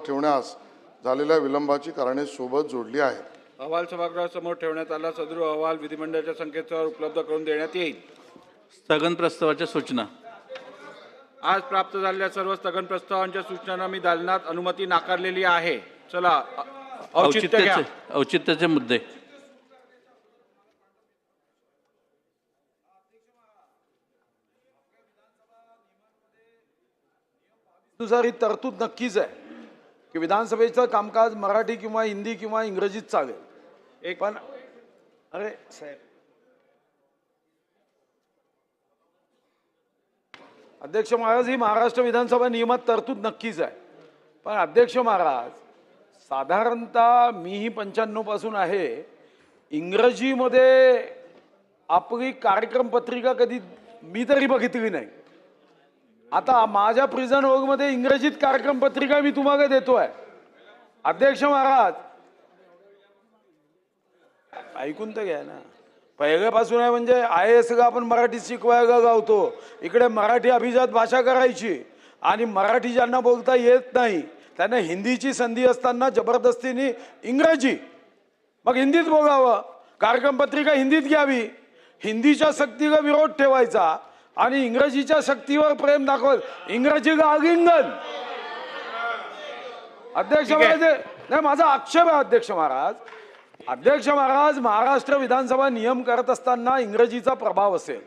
ठेवण्यास झालेल्या विलंबाची कारणे सोबत जोडली आहेत. अहवाल सभागृहासमोर ठेवण्यात आला. सदर अहवाल विधिमंडळाच्या संकेतस्थळावर उपलब्ध करून देण्यात येईल. स्थगन प्रस्तावाच्या सूचना. आज प्राप्त झालेल्या सर्व स्थगन प्रस्तावांच्या सूचनांना मी दालनात अनुमती नाकारलेली आहे. चला औचित्य घ्या. औचित्याचे मुद्दे. नुसार ही तरतूद नक्कीच आहे की विधानसभेचं कामकाज मराठी किंवा हिंदी किंवा इंग्रजीत चालेल. एक पण अरे साहेब, अध्यक्ष महाराज, ही महाराष्ट्र विधानसभा नियमात तरतूद नक्कीच आहे. पण अध्यक्ष महाराज, साधारणतः मीही 95 पासून आहे, इंग्रजीमध्ये आपली कार्यक्रम पत्रिका कधी मी तरी बघितली नाही. आता माझ्या प्रिझन वर्गमध्ये इंग्रजीत कार्यक्रम पत्रिका मी तुम्हाला देतोय. अध्यक्ष महाराज, ऐकून तर घ्या ना. पहिल्यापासून आहे म्हणजे IAS-ला आपण मराठी शिकवायला लावतो. इकडे मराठी अभिजात भाषा करायची आणि मराठी ज्यांना बोलता येत नाही त्यांना हिंदीची संधी असताना जबरदस्तीने इंग्रजी, मग हिंदीत बोलावं. कार्यक्रम पत्रिका हिंदीत घ्यावी. हिंदीच्या सक्तीला विरोध ठेवायचा आणि इंग्रजीच्या शक्तीवर प्रेम दाखवत इंग्रजीला आलिंगन. अध्यक्ष महाराज, नाही, माझा आक्षेप आहे अध्यक्ष महाराज. अध्यक्ष महाराज, महाराष्ट्र विधानसभा नियम करत असताना इंग्रजीचा प्रभाव असेल.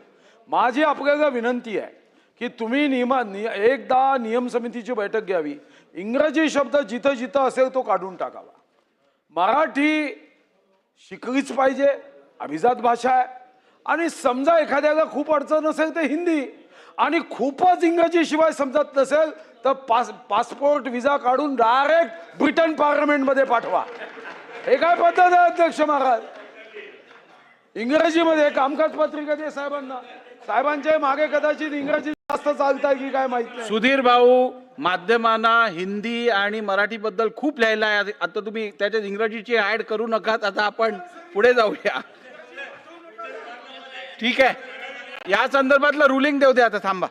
माझी आपल्याला विनंती आहे की तुम्ही एकदा नियम समितीची बैठक घ्यावी. इंग्रजी शब्द जिथं जिथं असेल तो काढून टाकावा. मराठी शिकलीच पाहिजे, अभिजात भाषा आहे. आणि समजा एखाद्याला खूप अडचण असेल तर हिंदी, आणि खूपच इंग्रजी शिवाय समजत नसेल तर पासपोर्ट व्हिसा काढून डायरेक्ट ब्रिटन पार्लमेंटमध्ये पाठवा. हे काय पद्धत आहे अध्यक्ष महाराज? इंग्रजीमध्ये कामकाज पत्रिका दे साहेबांना. साहेबांच्या मागे कदाचित इंग्रजी जास्त चालताय की काय माहित नाही. सुधीर भाऊ, माध्यमांना हिंदी आणि मराठी बद्दल खूप लिहायला आहे. आता तुम्ही त्याच्यात इंग्रजीची ऍड करू नका. आता आपण पुढे जाऊया. ठीक आहे, या संदर्भातलं रुलिंग देऊ दे. आता थांबा.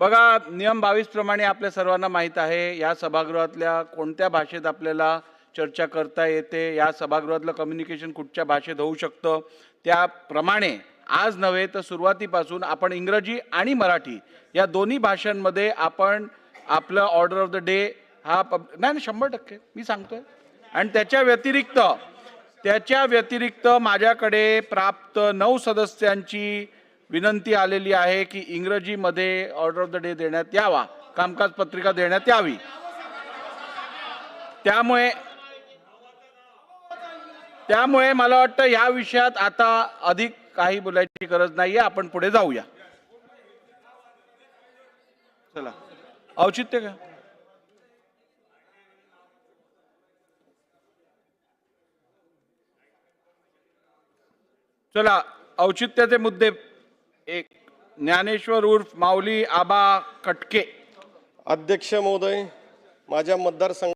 बघा, नियम 22 प्रमाणे आपल्या सर्वांना माहीत आहे या सभागृहातल्या कोणत्या भाषेत आपल्याला चर्चा करता येते, या सभागृहातलं कम्युनिकेशन कुठच्या भाषेत होऊ शकतं. त्याप्रमाणे आज नव्हे तर सुरुवातीपासून आपण इंग्रजी आणि मराठी या दोन्ही भाषांमध्ये आपण आपलं ऑर्डर ऑफ द डे हा नाही 100% मी सांगतोय. आणि त्याच्या व्यतिरिक्त माझ्याकडे प्राप्त 9 सदस्यांची विनंती आलेली आहे की इंग्रजीमध्ये ऑर्डर ऑफ द डे देण्यात यावा, कामकाज पत्रिका देण्यात यावी. त्यामुळे मला वाटतं या विषयात आता अधिक काही बोलायची गरज नाहीये. आपण पुढे जाऊया. चला औचित्य का. चला औचित्याचे मुद्दे. एक, ज्ञानेश्वर उर्फ माऊली आबा कटके. अध्यक्ष महोदय, माझ्या मतदारसंघ